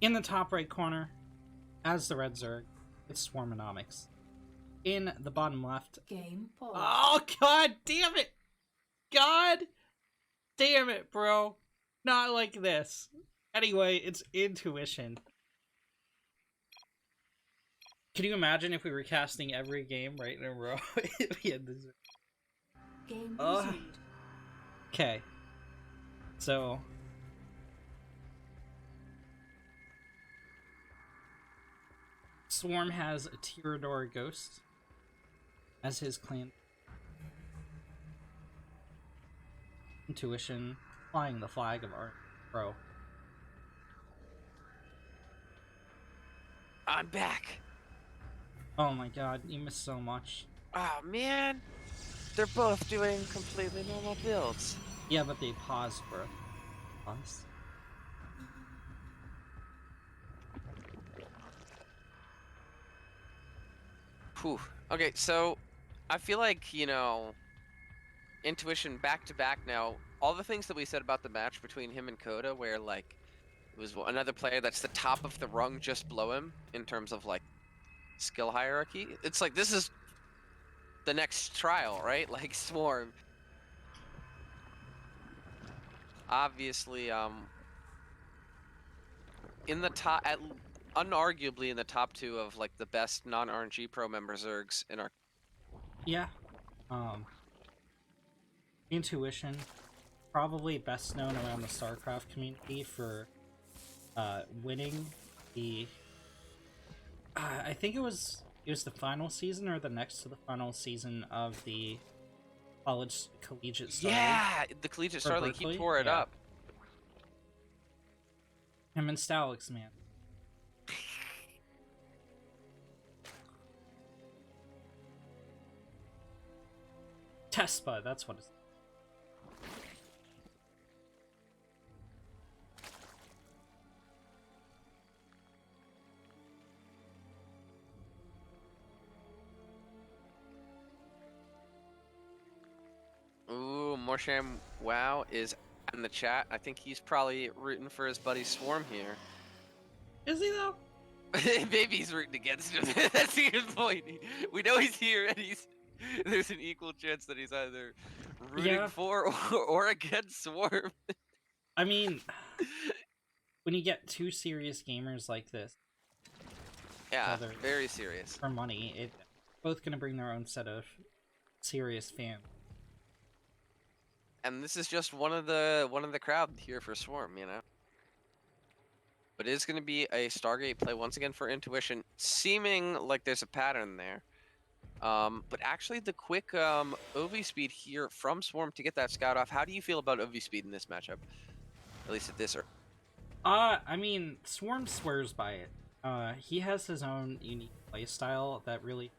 In the top right corner, as the red Zerg, it's Swarmonomics. In the bottom left... Game pause. Oh, god damn it! God damn it, bro. Not like this. Anyway, it's Intuition. Can you imagine if we were casting every game right in a row? We had this... Game resumed. Okay. So... Swarm has a Tyrador Ghost as his clan. Intuition, flying the flag of our pro. I'm back. Oh my god, you missed so much. Oh man, they're both doing completely normal builds. Yeah, but they paused, bro. Pause. Whew. Okay, so I feel like, you know, Intuition back to back now. All the things that we said about the match between him and Coda, where like it was another player that's the top of the rung just below him in terms of like skill hierarchy. It's like this is the next trial, right? Like Swarm. Obviously, in the top, unarguably in the top two of like the best non-RNG pro member Zergs in our. Yeah. Intuition, probably best known around the StarCraft community for winning the... I think it was the final season or the next to the final season of the collegiate Star League. Yeah, the collegiate Star League. He tore it up. Him and Stalix, man. Tespa, that's what it's... Ooh, Morsham Wow is in the chat. I think he's probably rooting for his buddy Swarm here. Is he though? Maybe he's rooting against him. That's a good point. We know he's here, and there's an equal chance that he's either rooting for or against Swarm. I mean, when you get two serious gamers like this, yeah, very serious for money, it's both gonna bring their own set of serious fans. And this is just one of the crowd here for Swarm, you know. But it is going to be a Stargate play once again for Intuition, seeming like there's a pattern there. But actually, the quick OV speed here from Swarm to get that scout off. How do you feel about OV speed in this matchup? At least at this. I mean, Swarm swears by it. He has his own unique playstyle that really,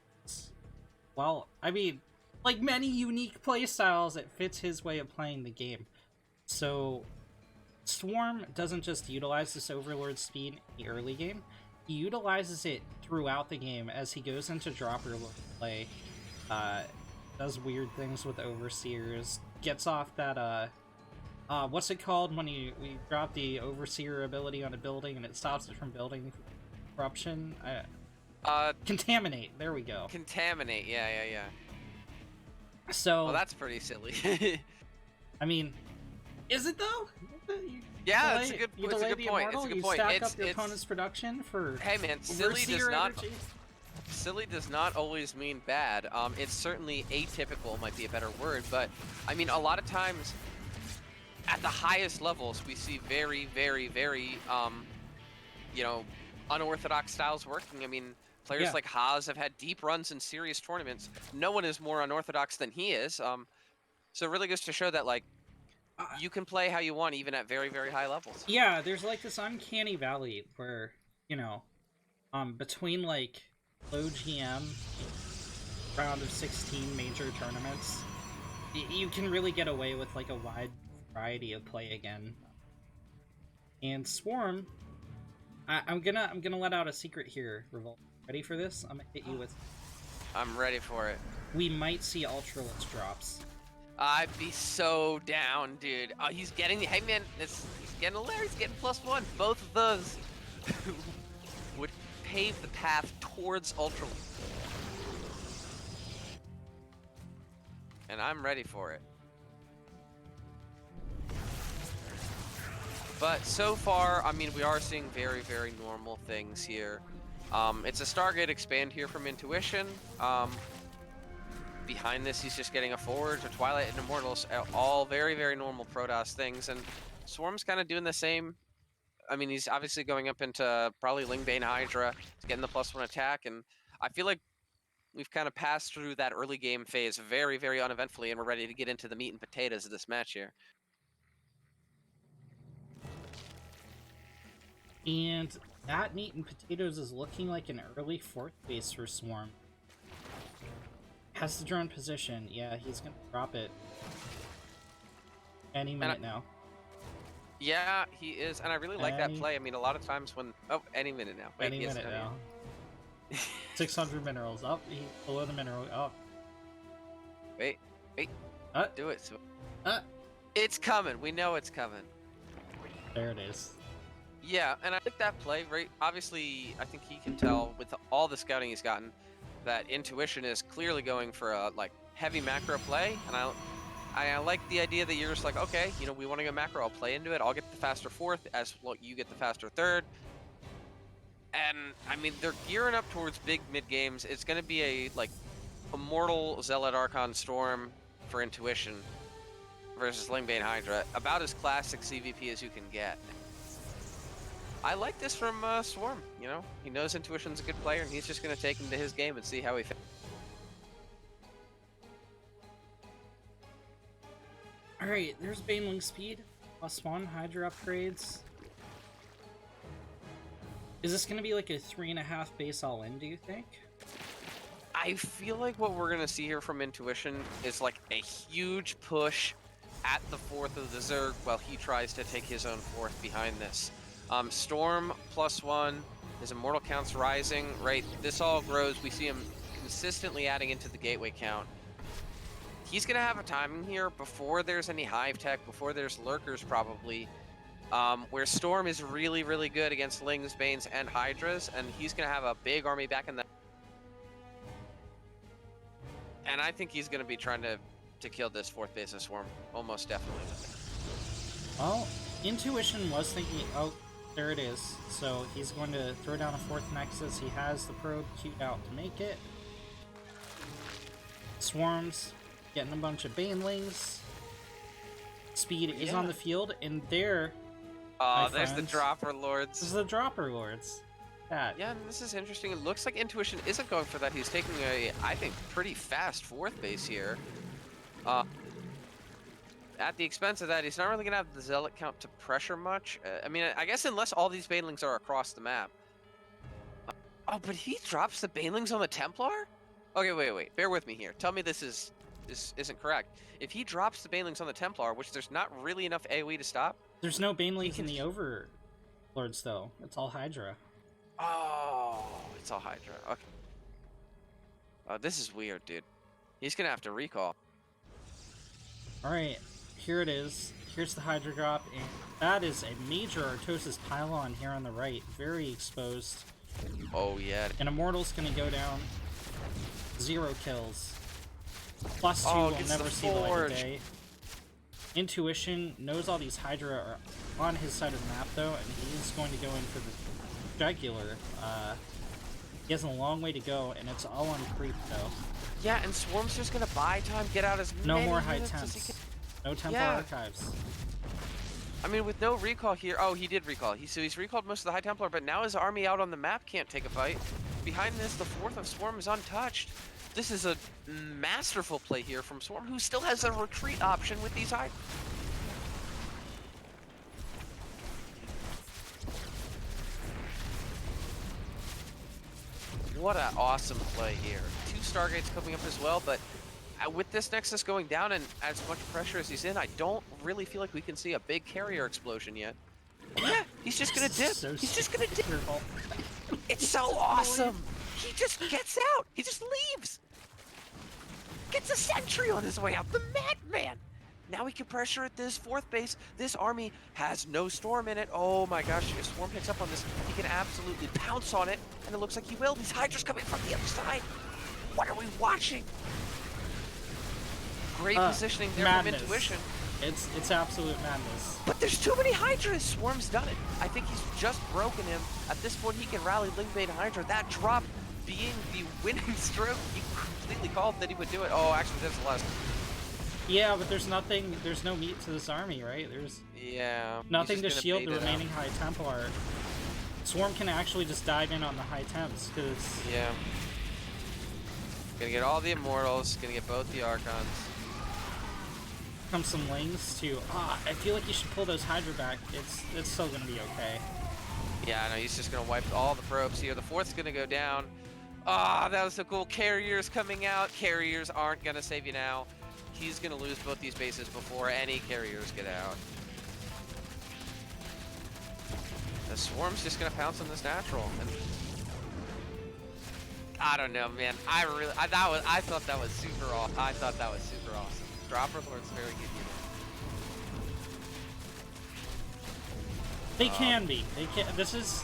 well, I mean, like many unique playstyles, it fits his way of playing the game. So, Swarm doesn't just utilize this Overlord speed in the early game, he utilizes it throughout the game as he goes into dropper play, does weird things with Overseers, gets off that, what's it called when we drop the Overseer ability on a building and it stops it from building corruption? Contaminate, there we go. Contaminate, yeah. So... well, that's pretty silly. I mean, is it though? Yeah, it's a good point. It's a good point. You stack up your opponent's production for... Hey man, silly does not always mean bad. It's certainly atypical, might be a better word, but I mean, a lot of times at the highest levels, we see very, very, very, you know, unorthodox styles working. I mean, players like Haas have had deep runs in serious tournaments. No one is more unorthodox than he is. So it really goes to show that, like, you can play how you want, even at very, very high levels. Yeah, there's like this uncanny valley where, you know, between like low GM, round of 16 major tournaments, you can really get away with like a wide variety of play again. And Swarm, I'm gonna let out a secret here, Revolt. Ready for this? I'm gonna hit you with... I'm ready for it. We might see Ultralisk drops. I'd be so down, dude. He's getting... hey, man, he's getting a lair. He's getting +1. Both of those would pave the path towards Ultra. And I'm ready for it. But so far, I mean, we are seeing very, very normal things here. It's a Stargate expand here from Intuition. Behind this, he's just getting a forward to Twilight and Immortals, all very, very normal Protoss things. And Swarm's kind of doing the same. I mean, he's obviously going up into probably Lingbane Hydra. He's getting the +1 attack, and I feel like we've kind of passed through that early game phase very, very uneventfully, and we're ready to get into the meat and potatoes of this match here. And that meat and potatoes is looking like an early 4th base for Swarm. Has the drone position. Yeah, he's gonna drop it any minute now. Yeah, he is, and I really like that play. I mean, a lot of times when... Oh, any minute now. Wait, any minute now. 600 minerals. Up, he's below the mineral. Up. Wait. Do it. It's coming. We know it's coming. There it is. Yeah, and I like that play, right? Obviously, I think he can tell with all the scouting he's gotten that Intuition is clearly going for a heavy macro play, and I like the idea that you're just like, okay, you know, we want to go macro, I'll play into it, I'll get the faster 4th as well, you get the faster 3rd. And I mean, they're gearing up towards big mid games. It's going to be a Immortal Zealot Archon Storm for Intuition versus Lingbane Hydra, about as classic CVP as you can get. I like this from Swarm, you know? He knows Intuition's a good player, and he's just going to take him to his game and see how he fits. Alright, there's Baneling speed. +1, Hydra upgrades. Is this going to be like a 3.5 base all-in, do you think? I feel like what we're going to see here from Intuition is like a huge push at the 4th of the Zerg while he tries to take his own 4th behind this. Storm +1, his immortal count's rising, right? This all grows. We see him consistently adding into the gateway count. He's going to have a timing here before there's any hive tech, before there's lurkers probably, where Storm is really, really good against Lings, Banes, and Hydras, and he's going to have a big army back in the... And I think he's going to be trying to kill this 4th base of Swarm, almost definitely. Well, Intuition was thinking... Oh, there it is. So he's going to throw down a 4th Nexus. He has the probe queued out to make it. Swarms getting a bunch of Banelings. Speed is on the field, and there... Oh, there's the Dropper Lords. This is the Dropper Lords. That. Yeah, and this is interesting. It looks like Intuition isn't going for that. He's taking a, I think, pretty fast 4th base here. At the expense of that, he's not really going to have the Zealot count to pressure much. I mean, I guess unless all these Banelings are across the map. Oh, but he drops the Banelings on the Templar? Okay, wait. Bear with me here. Tell me this isn't correct. If he drops the Banelings on the Templar, which there's not really enough AoE to stop... There's no Banelings in the Overlords, though. It's all Hydra. Oh, it's all Hydra. Okay. Oh, this is weird, dude. He's going to have to recall. Alright, here it is. Here's the Hydra drop, and that is a major Artosis pylon here on the right. Very exposed. Oh, yeah. And Immortal's gonna go down. 0 kills. +2 will never see the light of day. Intuition knows all these Hydra are on his side of the map, though, and he's going to go in for the jugular. He has a long way to go, and it's all on creep, though. Yeah, and Swarm's just gonna buy time, get out as no many more high units as he temps. can. No Templar Archives. I mean, with no recall here... Oh, he did recall. So he's recalled most of the High Templar, but now his army out on the map can't take a fight. Behind this, the 4th of Swarm is untouched. This is a masterful play here from Swarm, who still has a retreat option with these high... What an awesome play here. 2 Stargates coming up as well, but with this Nexus going down and as much pressure as he's in, I don't really feel like we can see a big carrier explosion yet. Yeah, he's just gonna dip. He's just gonna dip. It's so awesome. He just gets out. He just leaves. Gets a sentry on his way out. The madman. Now he can pressure at this 4th base. This army has no Storm in it. Oh my gosh, if Swarm picks up on this, he can absolutely pounce on it, and it looks like he will. These Hydras coming from the other side. What are we watching? Great positioning there madness. from Intuition. It's absolute madness. But there's too many Hydras. Swarm's done it. I think he's just broken him. At this point, he can rally Lingbait Hydra. That drop being the winning stroke, he completely called that he would do it. Oh, actually, there's the last. Yeah, but there's no meat to this army, right? There's nothing to shield the remaining high Templar. Swarm can actually just dive in on the high temps, because... Yeah. Gonna get all the Immortals, gonna get both the Archons. Comes some Lings too. I feel like you should pull those Hydra back. It's still gonna be okay. Yeah, I know, he's just gonna wipe all the probes here. The 4th's gonna go down. That was so cool. Carriers coming out. Carriers aren't gonna save you now. He's gonna lose both these bases before any carriers get out. The Swarm's just gonna pounce on this natural, and I don't know, man. I thought that was super awesome. I thought that was super awesome. Dropper Lord's very good unit. They can be. They can. This is,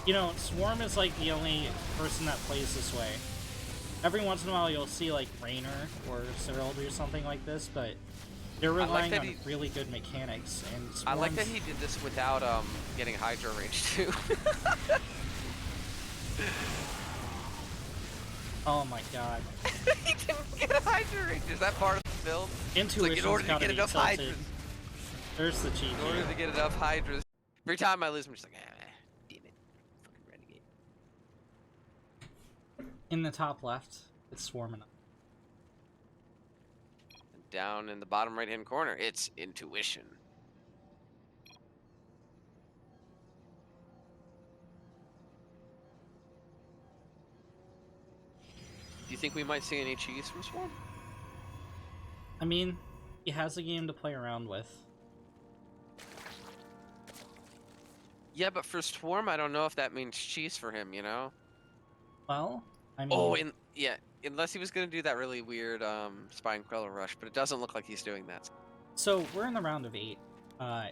you know, Swarm is like the only person that plays this way. Every once in a while, you'll see like Raynor or Cyril or something like this, but they're relying on really good mechanics. And Swarm's... I like that he did this without getting Hydra range too. Oh my god. He didn't get a Hydra range. Is that part of the build? Intuition's in order to get enough Hydras. There's the cheat. In order to get enough Hydras. Every time I lose, I'm just like, damn it. Fucking renegade. In the top left, it's Swarmonomics. And down in the bottom right-hand corner, it's Intuition. Do you think we might see any cheese from Swarm? I mean, he has a game to play around with. Yeah, but for Swarm, I don't know if that means cheese for him, you know? Well, I mean... Oh, yeah, unless he was going to do that really weird Spine Queller Rush, but it doesn't look like he's doing that. So, we're in the round of 8.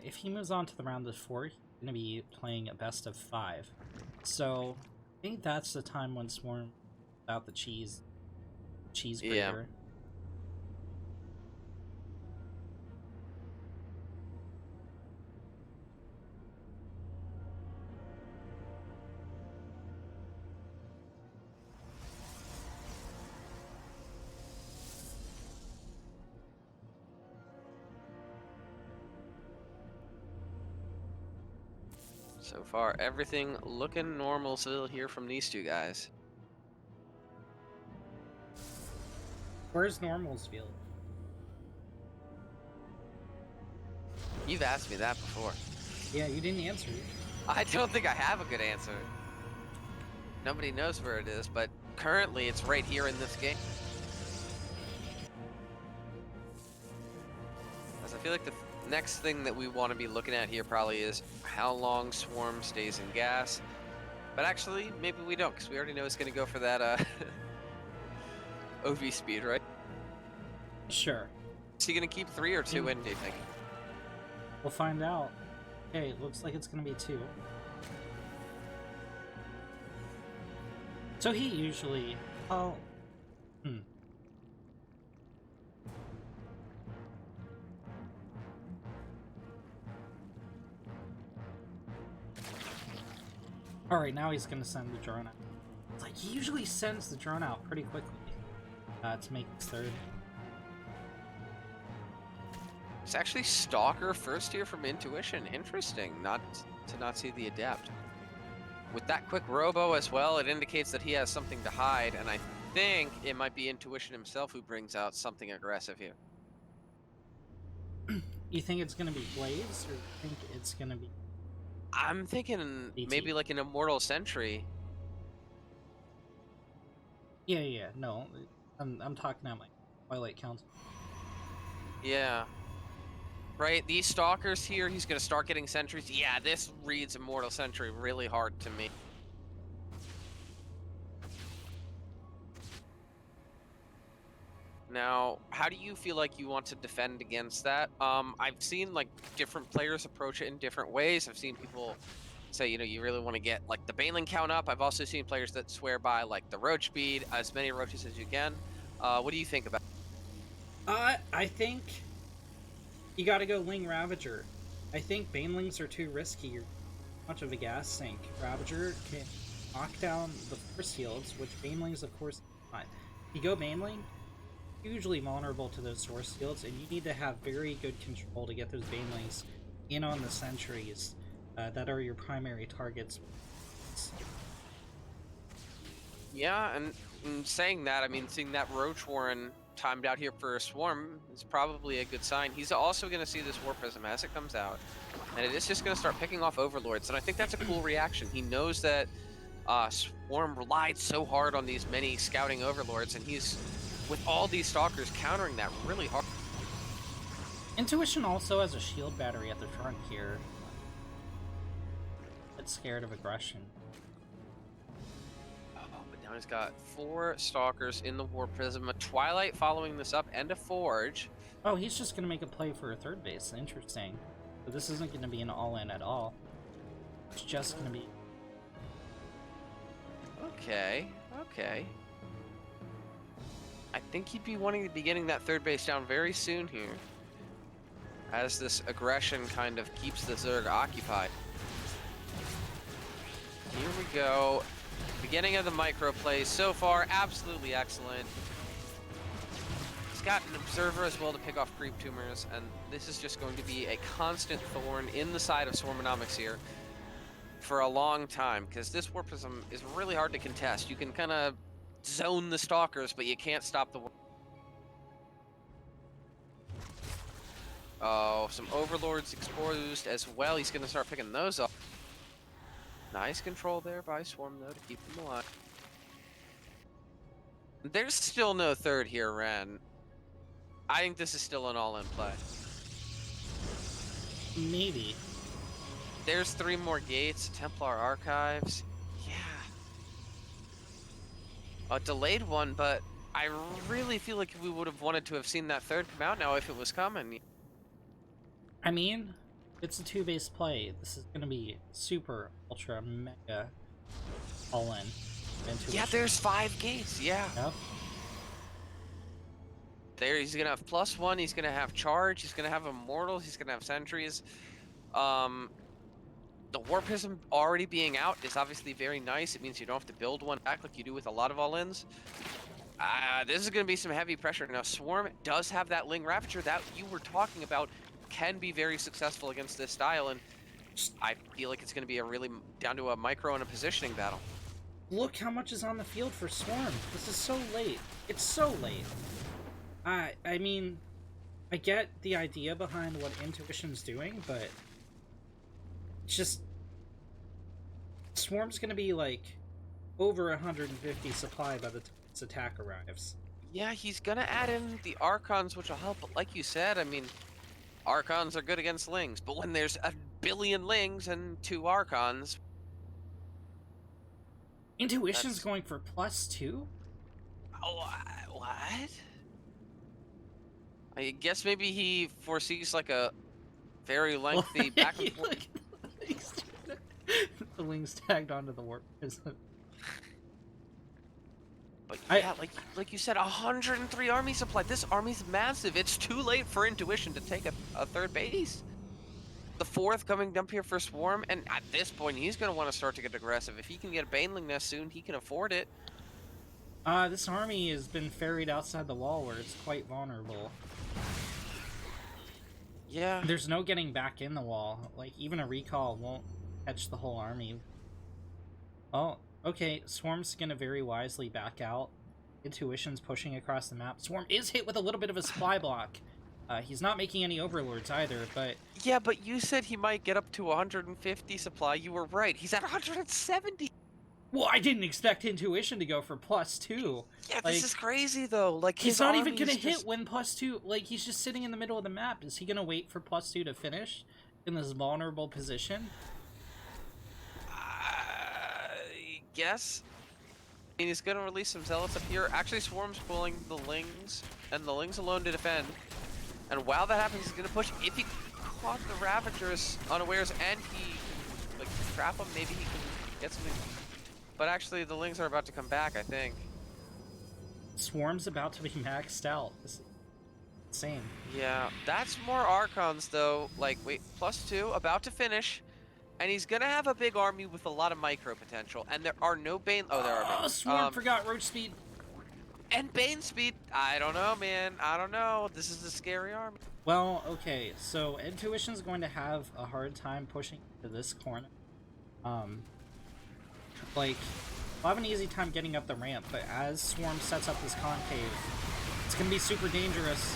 If he moves on to the round of 4, he's going to be playing a best of 5. So, I think that's the time when Swarm without the cheese grater. Yeah. So far, everything looking normal still here from these two guys. Where's Normalsfield? You've asked me that before. Yeah, you didn't answer. I don't think I have a good answer. Nobody knows where it is, but currently it's right here in this game. As I feel like the next thing that we want to be looking at here probably is how long Swarm stays in gas. But actually, maybe we don't, because we already know it's going to go for that OV speed, right? Sure. Is he going to keep 3 or 2 in, do you think? We'll find out. Okay, it looks like it's going to be 2. So he usually... Oh... Alright, now he's gonna send the drone out. It's like, he usually sends the drone out pretty quickly. To make his 3rd. It's actually Stalker first here from Intuition. Interesting, not see the Adept. With that quick robo as well, it indicates that he has something to hide, and I think it might be Intuition himself who brings out something aggressive here. You think it's gonna be Blaze, or you think it's gonna be... I'm thinking maybe like an Immortal Sentry. Yeah, no. I'm talking about my Twilight Council. Yeah. Right, these Stalkers here, he's gonna start getting sentries. Yeah, this reads Immortal Sentry really hard to me. Now, how do you feel like you want to defend against that? I've seen like different players approach it in different ways. I've seen people say, you know, you really want to get like the Baneling count up. I've also seen players that swear by like the roach speed, as many roaches as you can. What do you think about? I think you gotta go Ling Ravager. I think Banelings are too risky. You're too much of a gas sink. Ravager can knock down the force fields, which Banelings, of course, not. If you go Baneling, hugely vulnerable to those source fields, and you need to have very good control to get those Banelings in on the sentries that are your primary targets. Yeah, and saying that, I mean, seeing that Roach Warren timed out here for a Swarm is probably a good sign. He's also going to see this War Prism as it comes out, and it is just going to start picking off Overlords, and I think that's a cool reaction. He knows that Swarm relied so hard on these many scouting Overlords, and he's, with all these Stalkers, countering that really hard. Intuition also has a shield battery at the front here. It's scared of aggression. But now he's got 4 Stalkers in the War Prism, a Twilight following this up, and a Forge. Oh, he's just going to make a play for a third base. Interesting. So this isn't going to be an all-in at all. It's just going to be... Okay, okay. I think he'd be wanting to be getting that third base down very soon here, as this aggression kind of keeps the Zerg occupied. Here we go. Beginning of the micro plays so far, absolutely excellent. He's got an observer as well to pick off creep tumors, and this is just going to be a constant thorn in the side of Swarmonomics here for a long time, because this War Prism is really hard to contest. You can kind of zone the Stalkers, but you can't stop the... Oh, some Overlords exposed as well. He's going to start picking those up. Nice control there by Swarm, though, to keep them alive. There's still no third here, Ren. I think this is still an all-in play. Maybe. There's 3 more gates, Templar Archives. Yeah. A delayed one, but I really feel like we would have wanted to have seen that third come out now if it was coming. I mean, it's a 2-base play. This is going to be super, ultra, mega all-in. Yeah, there's 5 gates, yeah. Yep. There, he's going to have +1, he's going to have charge, he's going to have immortals, he's going to have sentries. The War Prism already being out is obviously very nice. It means you don't have to build one back like you do with a lot of all-ins. This is going to be some heavy pressure. Now, Swarm does have that Ling Ravager that you were talking about, can be very successful against this style, and I feel like it's going to be a really down to a micro and a positioning battle. Look how much is on the field for Swarm. This is so late. It's so late. I mean, I get the idea behind what Intuition's doing, but it's just... Swarm's gonna be, like, over 150 supply by the time its attack arrives. Yeah, he's going to add in the Archons, which will help, but like you said, I mean, Archons are good against Lings, but when there's a billion Lings and 2 Archons... Intuition's going for +2? Oh, what? I guess maybe he foresees like a very lengthy back and forth. The Lings tagged onto the War Prism. But yeah, like you said, 103 army supply. This army's massive. It's too late for Intuition to take a third base. The 4th coming up here for Swarm, and at this point, he's going to want to start to get aggressive. If he can get a Baneling nest soon, he can afford it. This army has been ferried outside the wall where it's quite vulnerable. Yeah. There's no getting back in the wall. Like, even a recall won't catch the whole army. Oh, okay. Swarm's gonna very wisely back out. Intuition's pushing across the map. Swarm is hit with a little bit of a supply block. He's not making any Overlords either, but... Yeah, but you said he might get up to 150 supply. You were right. He's at 170. Well, I didn't expect Intuition to go for +2. Yeah, like, this is crazy, though. Like, he's not even gonna hit when +2... Like, he's just sitting in the middle of the map. Is he gonna wait for +2 to finish in this vulnerable position? I guess. mean, he's gonna release some zealots up here. Actually, Swarm's pulling the Lings, and the Lings alone to defend. And while that happens, he's gonna push. If he caught the Ravagers unawares and he like trap him, maybe he can get something. But actually, the Lings are about to come back, I think. Swarm's about to be maxed out. This is insane. Yeah, that's more Archons though. Like, wait, +2, about to finish. And he's gonna have a big army with a lot of micro potential. And there are no Bane. Oh, there are Bane. Swarm forgot roach speed. And Bane speed. I don't know, man. I don't know. This is a scary army. Well, okay, so Intuition's going to have a hard time pushing to this corner. Like, we'll have an easy time getting up the ramp, but as Swarm sets up this concave, it's gonna be super dangerous.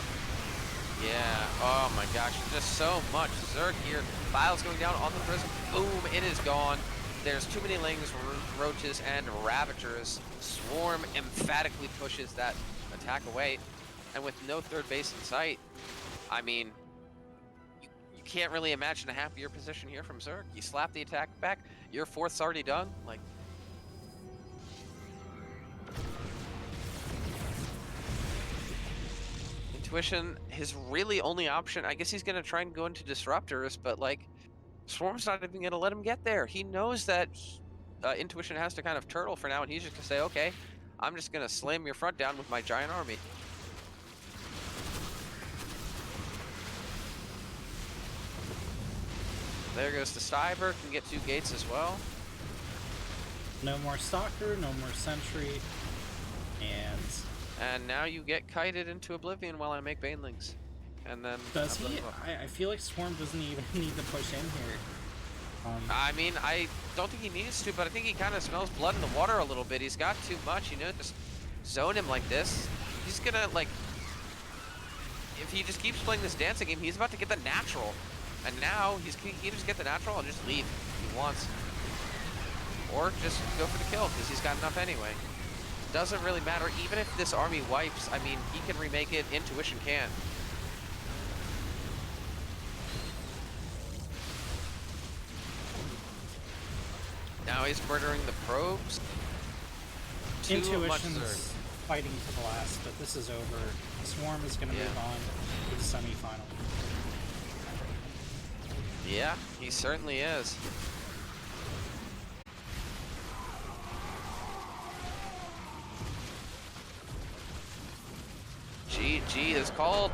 Yeah, oh my gosh, just so much Zerg here. Files going down on the prism. Boom, it is gone. There's too many Lings, Roaches, and Ravagers. Swarm emphatically pushes that attack away. And with no third base in sight, I mean, you can't really imagine a happier position here from Zerg. You slap the attack back, your fourth's already done. Like, Intuition, his really only option, I guess he's gonna try and go into Disruptors, but like, Swarm's not even gonna let him get there. He knows that Intuition has to kind of turtle for now, and he's just gonna say, okay, I'm just gonna slam your front down with my giant army. There goes the Styber, can get 2 gates as well. No more Stalker, no more Sentry, And now you get kited into oblivion while I make Banelings. And then... Does he? I feel like Swarm doesn't even need to push in here. I mean, I don't think he needs to, but I think he kind of smells blood in the water a little bit. He's got too much, you know, just zone him like this. He's gonna, like... If he just keeps playing this dancing game, he's about to get the natural. And now, he can just get the natural and just leave if he wants. Or just go for the kill, because he's got enough anyway. Doesn't really matter. Even if this army wipes, I mean, he can remake it. Intuition can't. Now he's murdering the probes. Intuition's fighting to the last, but this is over. Swarm is going to move on to the semi-final. Yeah, he certainly is. GG is called.